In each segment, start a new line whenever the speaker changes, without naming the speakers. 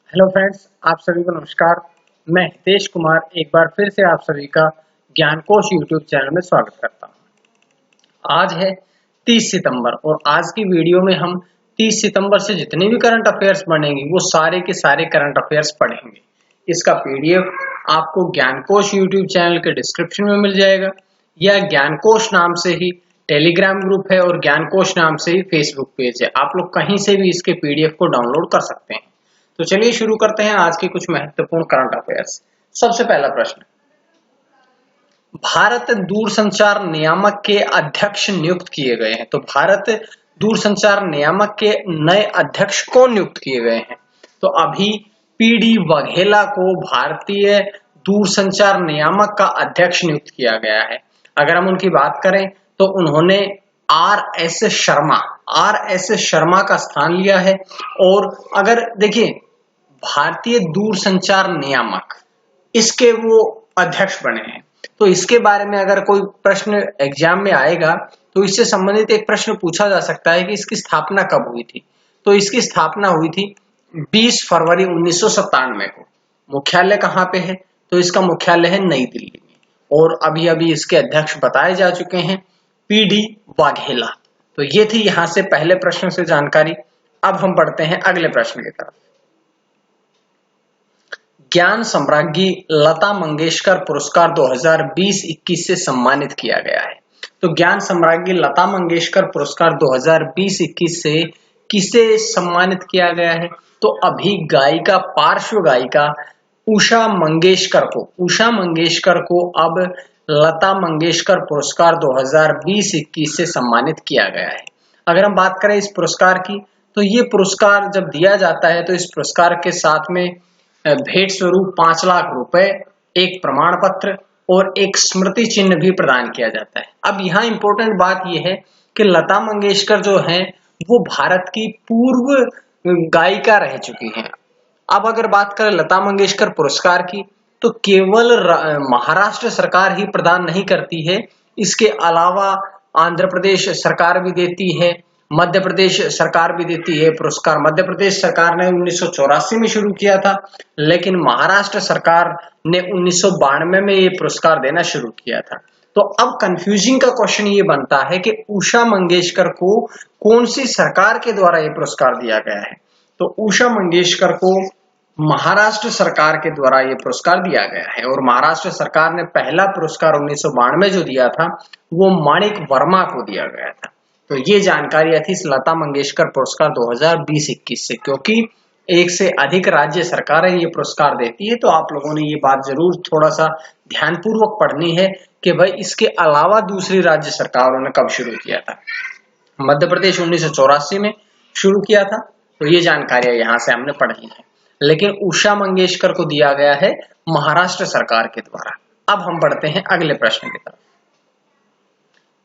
Hello friends, आप सभी को नमस्कार। मैं हितेश कुमार एक बार फिर से आप सभी का ज्ञानकोश यूट्यूब चैनल में स्वागत करता हूं। आज है 30 सितंबर और आज की वीडियो में हम 30 सितंबर से जितने भी करंट अफेयर्स बनेंगे वो सारे के सारे करंट अफेयर्स पढ़ेंगे। इसका पीडीएफ आपको ज्ञानकोश यूट्यूब चैनल के डिस्क्रिप्शन में मिल जाएगा या ज्ञानकोश नाम से ही टेलीग्राम ग्रुप है और ज्ञानकोश नाम से ही फेसबुक पेज है। आप लोग कहीं से भी इसके पीडीएफ को डाउनलोड कर सकते हैं। तो चलिए शुरू करते हैं आज के कुछ महत्वपूर्ण करंट अफेयर्स। सबसे पहला प्रश्न, भारत दूरसंचार नियामक के अध्यक्ष नियुक्त किए गए हैं। तो भारत दूरसंचार नियामक के नए अध्यक्ष कौन नियुक्त किए गए हैं? तो अभी पीडी वाघेला को भारतीय दूरसंचार नियामक का अध्यक्ष नियुक्त किया गया है। अगर हम उनकी बात करें तो उन्होंने आर एस शर्मा का स्थान लिया है। और अगर देखिए, भारतीय दूरसंचार नियामक इसके वो अध्यक्ष बने हैं। तो इसके बारे में अगर कोई प्रश्न एग्जाम में आएगा तो इससे संबंधित एक प्रश्न पूछा जा सकता है कि इसकी स्थापना कब हुई थी। तो इसकी स्थापना हुई थी 20 फरवरी 1997 को। मुख्यालय कहाँ पे है? तो इसका मुख्यालय है नई दिल्ली में। और अभी अभी इसके अध्यक्ष बताए जा चुके हैं पीडी वाघेला। तो ये थी यहां से पहले प्रश्न से जानकारी। अब हम बढ़ते हैं अगले प्रश्न की तरफ। ज्ञान सम्राज्ञी लता मंगेशकर पुरस्कार 2020-21 से सम्मानित किया गया है। तो ज्ञान सम्राज्ञी लता मंगेशकर पुरस्कार 2020-21 से किसे सम्मानित किया गया है? तो अभी गायिका, पार्श्व गायिका उषा मंगेशकर को अब लता मंगेशकर पुरस्कार 2020-21 से सम्मानित किया गया है। अगर हम बात करें इस पुरस्कार की, तो ये पुरस्कार जब दिया जाता है तो इस पुरस्कार के साथ में भेंट स्वरूप 5 लाख रुपए, एक प्रमाण पत्र और एक स्मृति चिन्ह भी प्रदान किया जाता है। अब यहाँ इंपॉर्टेंट बात यह है कि लता मंगेशकर जो हैं वो भारत की पूर्व गायिका रह चुकी हैं। अब अगर बात करें लता मंगेशकर पुरस्कार की, तो केवल महाराष्ट्र सरकार ही प्रदान नहीं करती है, इसके अलावा आंध्र प्रदेश सरकार भी देती है, मध्य प्रदेश सरकार भी देती है पुरस्कार। मध्य प्रदेश सरकार ने 1984 में शुरू किया था, लेकिन महाराष्ट्र सरकार ने 1992 में ये पुरस्कार देना शुरू किया था। तो अब कंफ्यूजिंग का क्वेश्चन ये बनता है कि उषा मंगेशकर को कौन सी सरकार के द्वारा ये पुरस्कार दिया गया है? तो उषा मंगेशकर को महाराष्ट्र सरकार के द्वारा ये पुरस्कार दिया गया है। और महाराष्ट्र सरकार ने पहला पुरस्कार 1992 जो दिया था वो माणिक वर्मा को दिया गया था। तो ये जानकारी थी इस लता मंगेशकर पुरस्कार 2020-21 से। क्योंकि एक से अधिक राज्य सरकारें ये पुरस्कार देती है, तो आप लोगों ने ये बात जरूर थोड़ा सा ध्यानपूर्वक पढ़नी है कि भाई इसके अलावा दूसरी राज्य सरकारों ने कब शुरू किया था। मध्य प्रदेश 1984 में शुरू किया था, तो ये जानकारियां यहाँ से हमने पढ़ी है। लेकिन उषा मंगेशकर को दिया गया है महाराष्ट्र सरकार के द्वारा। अब हम बढ़ते हैं अगले प्रश्न की तरफ।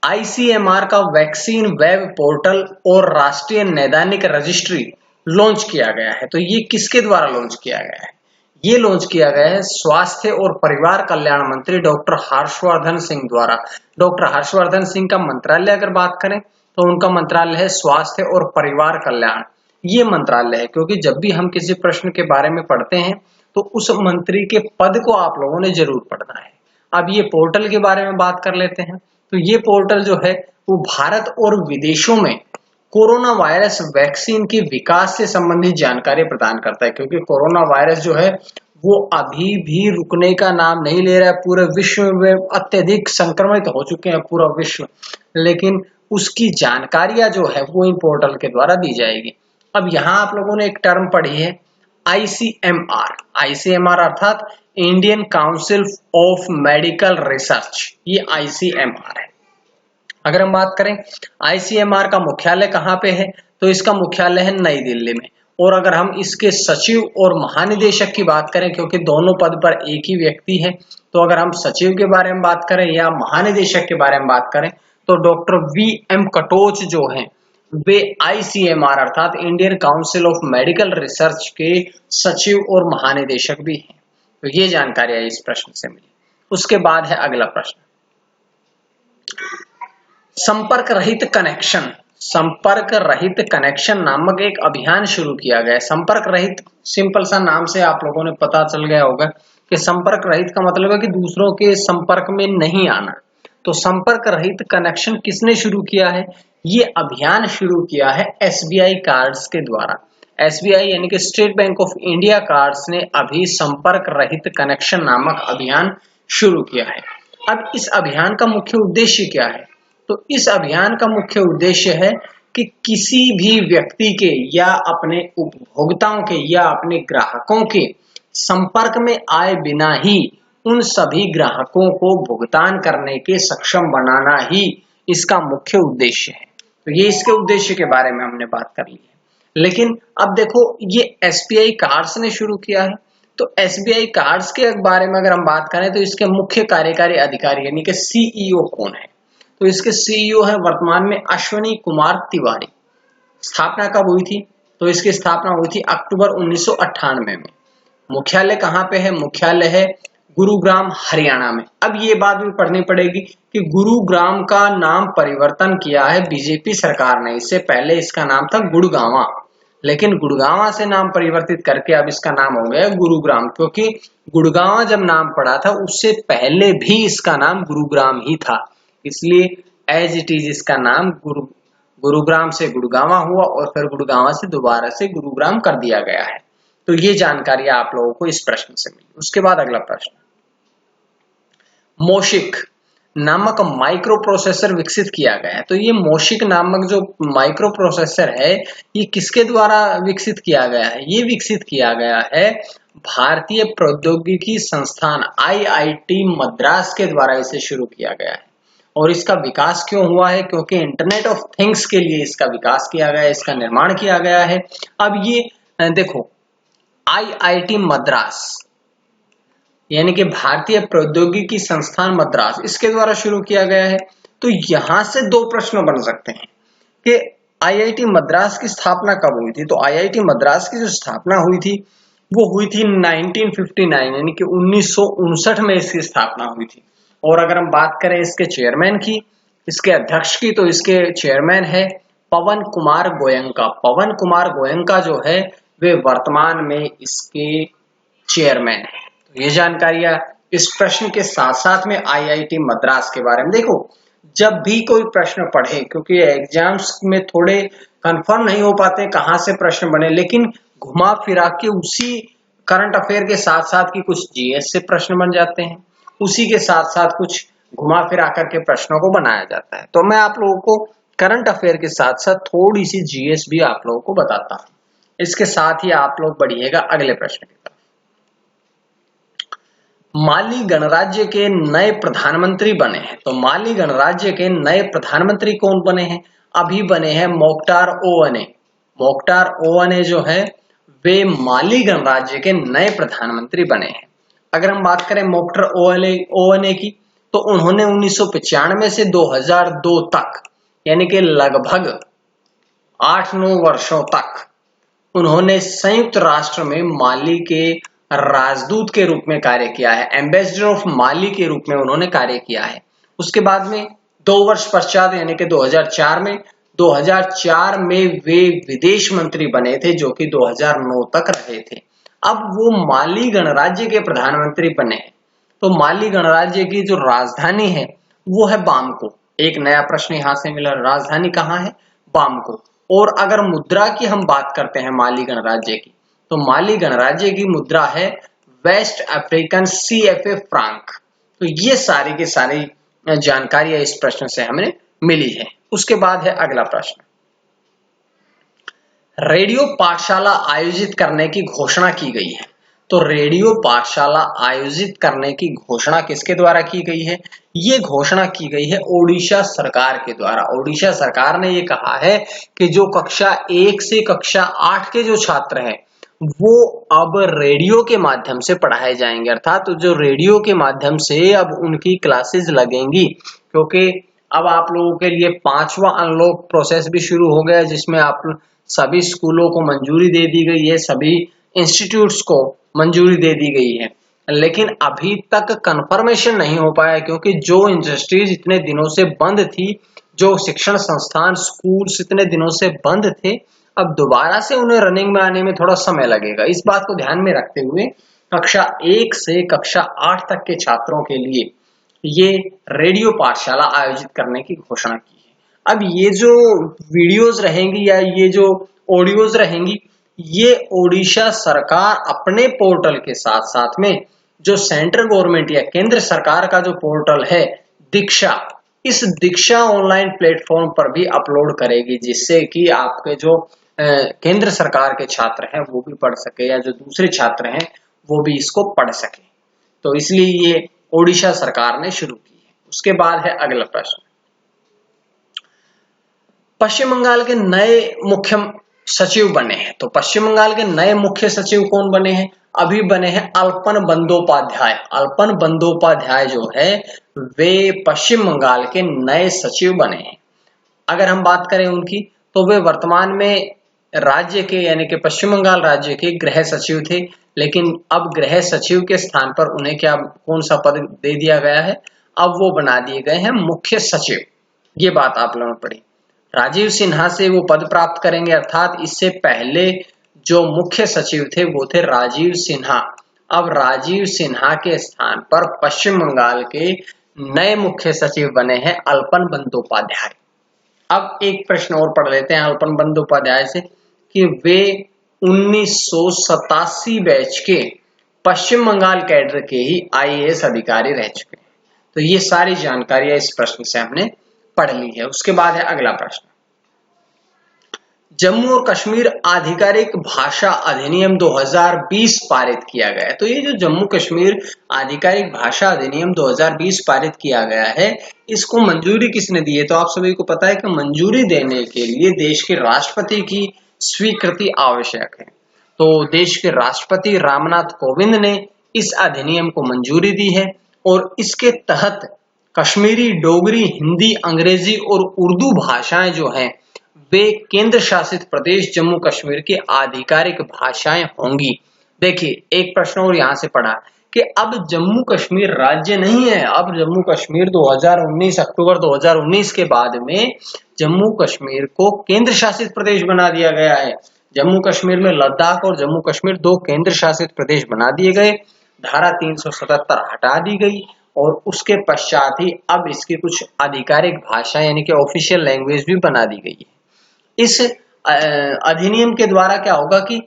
आईसीएमआर का वैक्सीन वेब पोर्टल और राष्ट्रीय नैदानिक रजिस्ट्री लॉन्च किया गया है। तो ये किसके द्वारा लॉन्च किया गया है? ये लॉन्च किया गया है स्वास्थ्य और परिवार कल्याण मंत्री डॉक्टर हर्षवर्धन सिंह द्वारा। डॉक्टर हर्षवर्धन सिंह का मंत्रालय अगर बात करें तो उनका मंत्रालय है स्वास्थ्य और परिवार कल्याण। ये मंत्रालय है, क्योंकि जब भी हम किसी प्रश्न के बारे में पढ़ते हैं तो उस मंत्री के पद को आप लोगों ने जरूर पढ़ना है। अब ये पोर्टल के बारे में बात कर लेते हैं। तो ये पोर्टल जो है वो भारत और विदेशों में कोरोना वायरस वैक्सीन के विकास से संबंधित जानकारी प्रदान करता है। क्योंकि कोरोना वायरस जो है वो अभी भी रुकने का नाम नहीं ले रहा है। पूरे विश्व में अत्यधिक संक्रमित हो चुके हैं पूरा विश्व, लेकिन उसकी जानकारियां जो है वो इन पोर्टल के द्वारा दी जाएगी। अब यहाँ आप लोगों ने एक टर्म पढ़ी है आईसीएमआर अर्थात Indian council of medical research. ये आईसीएमआर है। अगर हम बात करें आईसीएमआर का मुख्यालय कहाँ पे है, तो इसका मुख्यालय है नई दिल्ली में। और अगर हम इसके सचिव और महानिदेशक की बात करें, क्योंकि दोनों पद पर एक ही व्यक्ति है, तो अगर हम सचिव के बारे में बात करें या महानिदेशक के बारे में बात करें तो डॉक्टर वी.एम. कटोच जो हैं वे आईसीएमआर अर्थात Indian council of medical research के सचिव और महानिदेशक भी हैं। तो ये जानकारी इस प्रश्न से मिली। उसके बाद है अगला प्रश्न, संपर्क रहित कनेक्शन संपर्क रहित कनेक्शन नामक एक अभियान शुरू किया गया है। संपर्क रहित, सिंपल सा नाम से आप लोगों ने पता चल गया होगा कि संपर्क रहित का मतलब है कि दूसरों के संपर्क में नहीं आना। तो संपर्क रहित कनेक्शन किसने शुरू किया है? ये अभियान शुरू किया है एसबीआई कार्ड्स के द्वारा। एसबीआई यानी कि state bank of India cards ने अभी संपर्क रहित कनेक्शन नामक अभियान शुरू किया है। अब इस अभियान का मुख्य उद्देश्य क्या है? तो इस अभियान का मुख्य उद्देश्य है कि किसी भी व्यक्ति के या अपने उपभोक्ताओं के या अपने ग्राहकों के संपर्क में आए बिना ही उन सभी ग्राहकों को भुगतान करने के सक्षम बनाना ही इसका मुख्य उद्देश्य है। तो ये इसके उद्देश्य के बारे में हमने बात कर ली है। लेकिन अब देखो, ये एसबीआई कार्ड्स ने शुरू किया है। तो एसबीआई कार्ड्स के बारे में अगर हम बात करें तो इसके मुख्य कार्यकारी अधिकारी यानी कि सीईओ कौन है? तो इसके सीईओ है वर्तमान में अश्विनी कुमार तिवारी। स्थापना कब हुई थी? तो इसकी स्थापना हुई थी अक्टूबर 1998 में। मुख्यालय कहाँ पे है? मुख्यालय है गुरुग्राम, हरियाणा में। अब ये बात भी पढ़नी पड़ेगी कि गुरुग्राम का नाम परिवर्तन किया है बीजेपी सरकार ने। इससे पहले इसका नाम था गुड़गांवा, लेकिन गुड़गांवा से नाम परिवर्तित करके अब इसका नाम हो गया गुरुग्राम, क्योंकि गुड़गांवा जब नाम पड़ा था उससे पहले भी इसका नाम गुरुग्राम ही था। इसलिए एज इट इज इसका नाम गुरुग्राम से गुड़गांवा हुआ और फिर गुड़गांवा से दोबारा से गुरुग्राम कर दिया गया है। तो ये जानकारी आप लोगों को इस प्रश्न से मिली। उसके बाद अगला प्रश्न, मोशिक नामक माइक्रो प्रोसेसर विकसित किया गया है। तो ये मोशिक नामक जो माइक्रो प्रोसेसर है ये किसके द्वारा विकसित किया गया है? ये विकसित किया गया है भारतीय प्रौद्योगिकी संस्थान आईआईटी मद्रास के द्वारा इसे शुरू किया गया है। और इसका विकास क्यों हुआ है? क्योंकि इंटरनेट ऑफ थिंग्स के लिए इसका विकास किया गया है, इसका निर्माण किया गया है। अब ये देखो, आईआईटी मद्रास यानी कि भारतीय प्रौद्योगिकी संस्थान मद्रास, इसके द्वारा शुरू किया गया है। तो यहां से दो प्रश्न बन सकते हैं कि आईआईटी मद्रास की स्थापना कब हुई थी? तो आईआईटी मद्रास की जो स्थापना हुई थी वो हुई थी 1959 यानी कि 1959 में इसकी स्थापना हुई थी। और अगर हम बात करें इसके चेयरमैन की, इसके अध्यक्ष की, तो इसके चेयरमैन है पवन कुमार गोयंका। पवन कुमार गोयंका जो है वे वर्तमान में इसके चेयरमैन है। तो ये जानकारियां इस प्रश्न के साथ साथ में आईआईटी मद्रास के बारे में। देखो, जब भी कोई प्रश्न पढ़े, क्योंकि एग्जाम्स में थोड़े कंफर्म नहीं हो पाते कहां से प्रश्न बने, लेकिन घुमा फिरा के उसी करंट अफेयर के साथ साथ की कुछ जीएस से प्रश्न बन जाते हैं, उसी के साथ साथ कुछ घुमा फिरा करके प्रश्नों को बनाया जाता है। तो मैं आप लोगों को करंट अफेयर के साथ साथ थोड़ी सी जीएस भी आप लोगों को बताता हूं। इसके साथ ही आप लोग बढ़िएगा अगले प्रश्न की तरफ। माली गणराज्य के नए प्रधानमंत्री बने हैं। तो माली गणराज्य के नए प्रधानमंत्री कौन बने हैं? अभी बने हैं मोख्तार ओवने। मोख्तार ओवने जो है वे माली गणराज्य के नए प्रधानमंत्री बने हैं। अगर हम बात करें मोख्तार ओवने की, तो उन्होंने 1995 से 2002 तक यानी कि लगभग 8-9 वर्षों तक उन्होंने संयुक्त राष्ट्र में माली के राजदूत के रूप में कार्य किया है। एम्बेसडर ऑफ माली के रूप में उन्होंने कार्य किया है। उसके बाद में 2 वर्ष पश्चात यानी कि 2004 में वे विदेश मंत्री बने थे, जो कि 2009 तक रहे थे। अब वो माली गणराज्य के प्रधानमंत्री बने हैं। तो माली गणराज्य की जो राजधानी है वो है बामको। एक नया प्रश्न यहां से मिला, राजधानी कहाँ है? बामको। और अगर मुद्रा की हम बात करते हैं माली गणराज्य की, तो माली गणराज्य की मुद्रा है वेस्ट अफ्रीकन CFA फ्रांक। तो ये सारी की सारी जानकारियां इस प्रश्न से हमें मिली है। उसके बाद है अगला प्रश्न, रेडियो पाठशाला आयोजित करने की घोषणा की गई है। तो रेडियो पाठशाला आयोजित करने की घोषणा किसके द्वारा की गई है? ये घोषणा की गई है ओडिशा सरकार के द्वारा। ओडिशा सरकार ने ये कहा है कि जो कक्षा 1 से कक्षा 8 के जो छात्र हैं वो अब रेडियो के माध्यम से पढ़ाए जाएंगे, अर्थात तो जो रेडियो के माध्यम से अब उनकी क्लासेस लगेंगी, क्योंकि अब आप लोगों के लिए 5वां अनलॉक प्रोसेस भी शुरू हो गया, जिसमें आप सभी स्कूलों को मंजूरी दे दी गई है, सभी इंस्टीट्यूट्स को मंजूरी दे दी गई है। लेकिन अभी तक कंफर्मेशन नहीं हो पाया, क्योंकि जो इंडस्ट्रीज इतने दिनों से बंद थी, जो शिक्षण संस्थान स्कूल्स इतने दिनों से बंद थे, अब दोबारा से उन्हें रनिंग में आने में थोड़ा समय लगेगा। इस बात को ध्यान में रखते हुए कक्षा 1 से कक्षा 8 तक के छात्रों के लिए ये रेडियो पाठशाला आयोजित करने की घोषणा की है। अब ये जो वीडियोज रहेंगी या ये जो ऑडियोज रहेंगी, ये ओडिशा सरकार अपने पोर्टल के साथ साथ में जो सेंट्रल गवर्नमेंट या केंद्र सरकार का जो पोर्टल है दीक्षा, इस दीक्षा ऑनलाइन प्लेटफॉर्म पर भी अपलोड करेगी, जिससे कि आपके जो केंद्र सरकार के छात्र हैं वो भी पढ़ सके या जो दूसरे छात्र हैं वो भी इसको पढ़ सके। तो इसलिए ये ओडिशा सरकार ने शुरू की है। उसके बाद है अगला प्रश्न, पश्चिम बंगाल के नए मुख्य सचिव बने हैं। तो पश्चिम बंगाल के नए मुख्य सचिव कौन बने हैं? अभी बने हैं अल्पन बंदोपाध्याय। अल्पन बंदोपाध्याय जो है वे पश्चिम बंगाल के नए सचिव बने हैं। अगर हम बात करें उनकी, तो वे वर्तमान में राज्य के यानी कि पश्चिम बंगाल राज्य के गृह सचिव थे, लेकिन अब गृह सचिव के स्थान पर उन्हें क्या कौन सा पद दे दिया गया है? अब वो बना दिए गए हैं मुख्य सचिव। ये बात आप लोगों ने पढ़ी। राजीव सिन्हा से वो पद प्राप्त करेंगे, अर्थात इससे पहले जो मुख्य सचिव थे वो थे राजीव सिन्हा। अब राजीव सिन्हा के स्थान पर पश्चिम बंगाल के नए मुख्य सचिव बने हैं अल्पन बंदोपाध्याय। अब एक प्रश्न और पढ़ लेते हैं अल्पन बंदोपाध्याय से कि वे 1987 बैच के पश्चिम बंगाल कैडर के ही IAS अधिकारी रह चुके हैं। तो ये सारी जानकारियां इस प्रश्न से हमने पढ़ ली है। उसके बाद है अगला प्रश्न, जम्मू और कश्मीर आधिकारिक भाषा अधिनियम 2020 पारित किया गया है। तो ये जो जम्मू कश्मीर आधिकारिक भाषा अधिनियम 2020 पारित किया गया है, इसको मंजूरी किसने दी है? तो आप सभी को पता है कि मंजूरी देने के लिए देश के राष्ट्रपति की स्वीकृति आवश्यक है। तो देश के राष्ट्रपति रामनाथ कोविंद ने इस अधिनियम को मंजूरी दी है और इसके तहत कश्मीरी, डोगरी, हिंदी, अंग्रेजी और उर्दू भाषाएं जो हैं वे केंद्र शासित प्रदेश जम्मू कश्मीर की आधिकारिक भाषाएं होंगी। देखिए एक प्रश्न और यहां से पढ़ा कि अब जम्मू कश्मीर राज्य नहीं है, अब जम्मू कश्मीर 2019 अक्टूबर 2019 के बाद में जम्मू कश्मीर को केंद्र शासित प्रदेश बना दिया गया है। जम्मू कश्मीर में लद्दाख और जम्मू कश्मीर 2 केंद्र शासित प्रदेश बना दिए गए, धारा 377 हटा दी गई और उसके पश्चात ही अब इसकी कुछ आधिकारिक भाषा यानी कि ऑफिशियल लैंग्वेज भी बना दी गई है। इस अधिनियम के द्वारा क्या होगा कि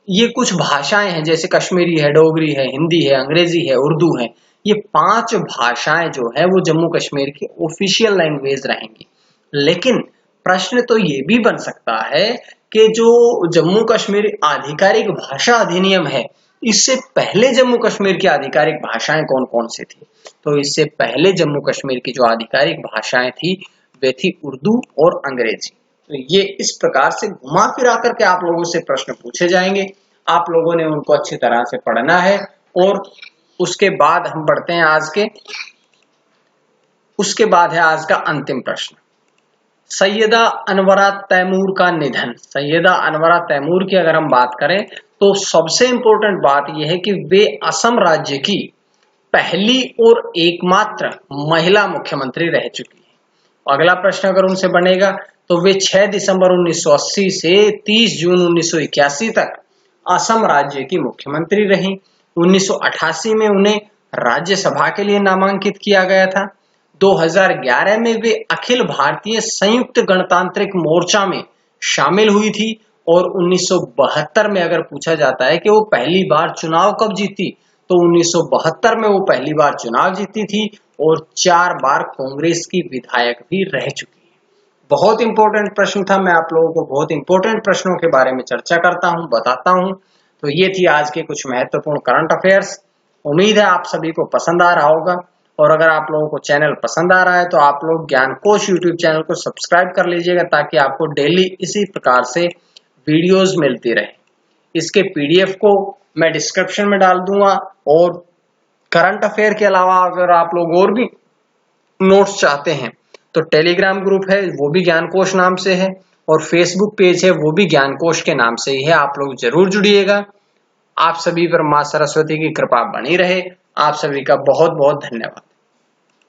ये कुछ भाषाएं हैं जैसे कश्मीरी है, डोगरी है, हिंदी है, अंग्रेजी है, उर्दू है, ये 5 भाषाएं जो है वो जम्मू कश्मीर की ऑफिशियल लैंग्वेज रहेंगी। लेकिन प्रश्न तो ये भी बन सकता है कि जो जम्मू कश्मीर आधिकारिक भाषा अधिनियम है, इससे पहले जम्मू कश्मीर की आधिकारिक भाषाएं कौन कौन सी थी? तो इससे पहले जम्मू कश्मीर की जो आधिकारिक भाषाएं थी वे थी उर्दू और अंग्रेजी। तो ये इस प्रकार से घुमा फिरा करके आप लोगों से प्रश्न पूछे जाएंगे, आप लोगों ने उनको अच्छी तरह से पढ़ना है। और उसके बाद हम बढ़ते हैं उसके बाद है आज का अंतिम प्रश्न, सैयदा अनवरा तैमूर का निधन। सैयदा अनवरा तैमूर की अगर हम बात करें तो सबसे इंपॉर्टेंट बात यह है कि वे असम राज्य की पहली और एकमात्र महिला मुख्यमंत्री रह चुकी है। अगला प्रश्न अगर उनसे बनेगा तो वे 6 दिसंबर 1980 से 30 जून 1981 तक असम राज्य की मुख्यमंत्री रहीं। 1988 में उन्हें राज्यसभा के लिए नामांकित किया गया था। 2011 में वे अखिल भारतीय संयुक्त गणतांत्रिक मोर्चा में शामिल हुई थी और 1972 में अगर पूछा जाता है कि वो पहली बार चुनाव कब जीती, तो 1972 में वो पहली बार चुनाव जीती थी और 4 बार कांग्रेस की विधायक भी रह चुकी है। बहुत इंपॉर्टेंट प्रश्न था, मैं आप लोगों को बहुत इंपॉर्टेंट प्रश्नों के बारे में चर्चा करता हूं, बताता हूं। तो ये थी आज के कुछ महत्वपूर्ण करंट अफेयर्स। उम्मीद है आप सभी को पसंद आ रहा होगा और अगर आप लोगों को चैनल पसंद आ रहा है तो आप लोग ज्ञान कोश यूट्यूब चैनल को सब्सक्राइब कर लीजिएगा ताकि आपको डेली इसी प्रकार से वीडियोस मिलती रहे। इसके PDF को मैं डिस्क्रिप्शन में डाल दूंगा और करंट अफेयर के अलावा अगर आप लोग और भी नोट्स चाहते हैं तो टेलीग्राम ग्रुप है वो भी ज्ञान कोश नाम से है और फेसबुक पेज है वो भी ज्ञान कोश के नाम से ही है। आप लोग जरूर जुड़िएगा। आप सभी पर मां सरस्वती की कृपा बनी रहे। आप सभी का बहुत बहुत धन्यवाद।